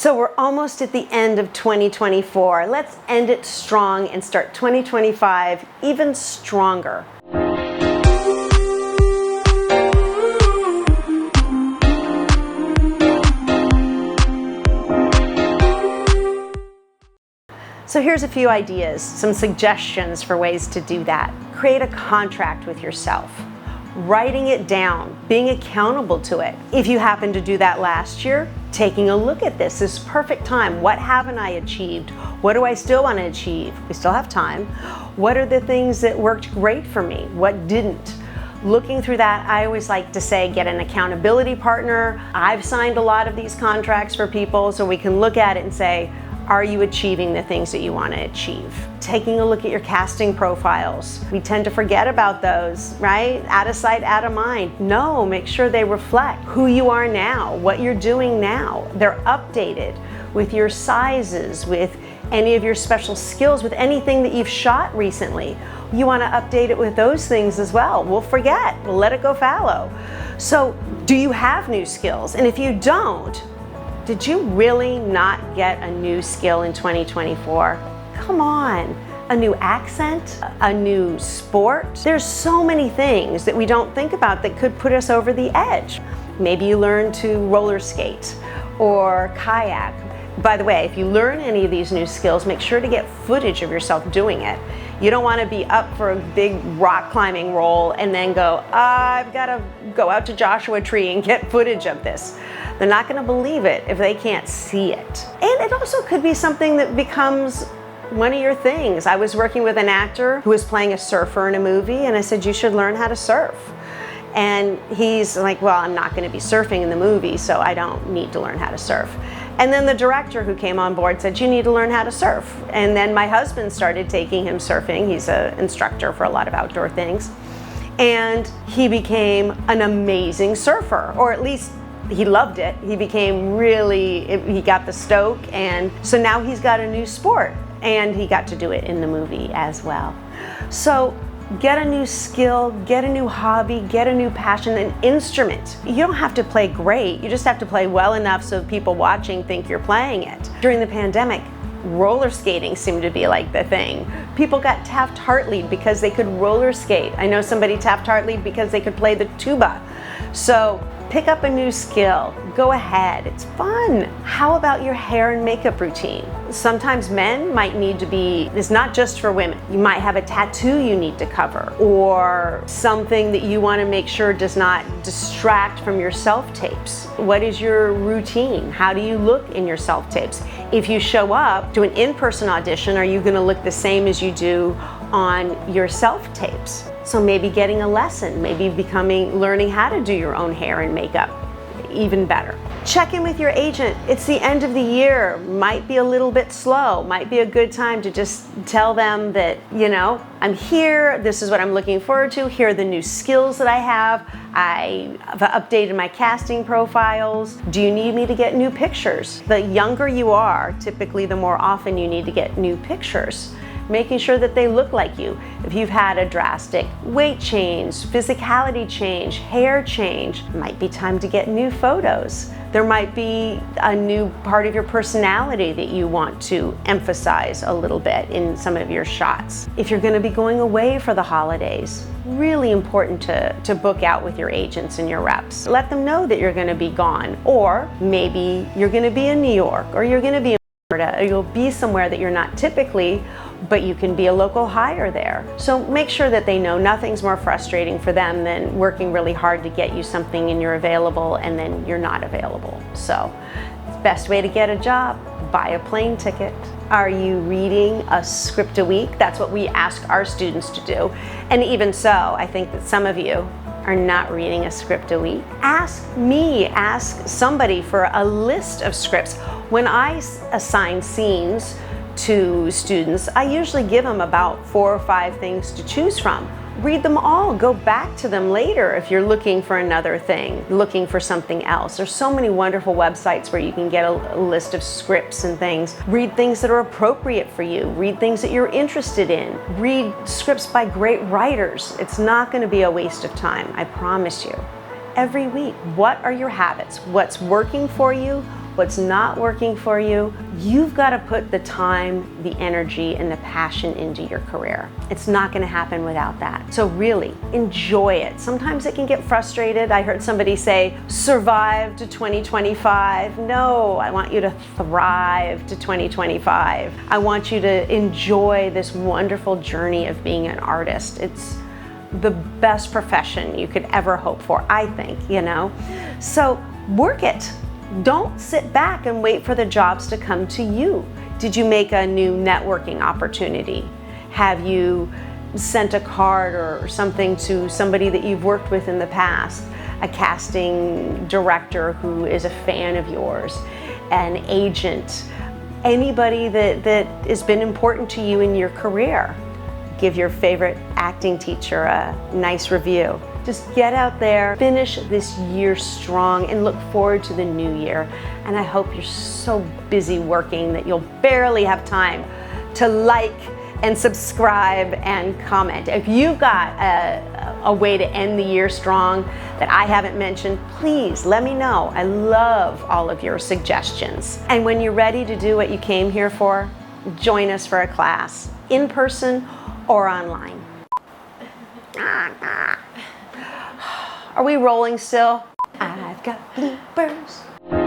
So we're almost at the end of 2024. Let's end it strong and start 2025 even stronger. So here's a few ideas, some suggestions for ways to do that. Create a contract with yourself. Writing it down, being accountable to it. If you happened to do that last year, taking a look at this is perfect time. What haven't I achieved? What do I still want to achieve? We still have time. What are the things that worked great for me? What didn't? Looking through that, I always like to say, get an accountability partner. I've signed a lot of these contracts for people so we can look at it and say, are you achieving the things that you want to achieve? Taking a look at your casting profiles. We tend to forget about those, right? Out of sight, out of mind. No, make sure they reflect who you are now, what you're doing now. They're updated with your sizes, with any of your special skills, with anything that you've shot recently. You want to update it with those things as well. We'll forget, we'll let it go fallow. So, do you have new skills? And if you don't, did you really not get a new skill in 2024? Come on, a new accent, a new sport. There's so many things that we don't think about that could put us over the edge. Maybe you learn to roller skate or kayak. By the way, if you learn any of these new skills, make sure to get footage of yourself doing it. You don't want to be up for a big rock climbing roll and then go, I've got to go out to Joshua Tree and get footage of this. They're not going to believe it if they can't see it. And it also could be something that becomes one of your things. I was working with an actor who was playing a surfer in a movie, and I said, you should learn how to surf. And he's like, well, I'm not going to be surfing in the movie, so I don't need to learn how to surf. And then the director who came on board said, you need to learn how to surf. And then my husband started taking him surfing. He's an instructor for a lot of outdoor things. And he became an amazing surfer, or at least he loved it. He became he got the stoke. And so now he's got a new sport, and he got to do it in the movie as well. So get a new skill, get a new hobby, get a new passion, an instrument. You don't have to play great, you just have to play well enough so people watching think you're playing it. During the pandemic, roller skating seemed to be like the thing. People got Taft-Hartley'd because they could roller skate. I know somebody Taft-Hartley'd because they could play the tuba. So pick up a new skill, go ahead, it's fun. How about your hair and makeup routine? Sometimes men might need to be, it's not just for women. You might have a tattoo you need to cover, or something that you want to make sure does not distract from your self-tapes. What is your routine? How do you look in your self-tapes? If you show up to an in-person audition, are you going to look the same as you do on your self-tapes? So maybe getting a lesson, maybe learning how to do your own hair and makeup, even better. Check in with your agent. It's the end of the year, might be a little bit slow, might be a good time to just tell them that, I'm here, this is what I'm looking forward to, here are the new skills that I have, I've updated my casting profiles. Do you need me to get new pictures? The younger you are, typically the more often you need to get new pictures. Making sure that they look like you. If you've had a drastic weight change, physicality change, hair change, it might be time to get new photos. There might be a new part of your personality that you want to emphasize a little bit in some of your shots. If you're going to be going away for the holidays, really important to book out with your agents and your reps. Let them know that you're going to be gone, or maybe you're going to be in New York, or you're going to be in Florida, or you'll be somewhere that you're not typically, but you can be a local hire there. So make sure that they know. Nothing's more frustrating for them than working really hard to get you something and you're available and then you're not available. So the best way to get a job, buy a plane ticket. Are you reading a script a week? That's what we ask our students to do. And even so, I think that some of you are not reading a script a week. Ask me, ask somebody for a list of scripts. When I assign scenes to students, I usually give them about 4 or 5 things to choose from. Read them all, go back to them later if you're looking for another thing, looking for something else. There's so many wonderful websites where you can get a list of scripts and things. Read things that are appropriate for you. Read things that you're interested in. Read scripts by great writers. It's not going to be a waste of time, I promise you. Every week, what are your habits? What's working for you? what's not working for you, you've got to put the time, the energy, and the passion into your career. It's not going to happen without that. So really, enjoy it. Sometimes it can get frustrated. I heard somebody say, survive to 2025. No, I want you to thrive to 2025. I want you to enjoy this wonderful journey of being an artist. It's the best profession you could ever hope for, I think, So work it. Don't sit back and wait for the jobs to come to you. Did you make a new networking opportunity? Have you sent a card or something to somebody that you've worked with in the past? A casting director who is a fan of yours, an agent, anybody that has been important to you in your career. Give your favorite acting teacher a nice review. Just get out there, finish this year strong, and look forward to the new year. And I hope you're so busy working that you'll barely have time to like and subscribe and comment. If you've got a way to end the year strong that I haven't mentioned, please let me know. I love all of your suggestions. And when you're ready to do what you came here for, join us for a class, in person or online. Are we rolling still? I've got bloopers.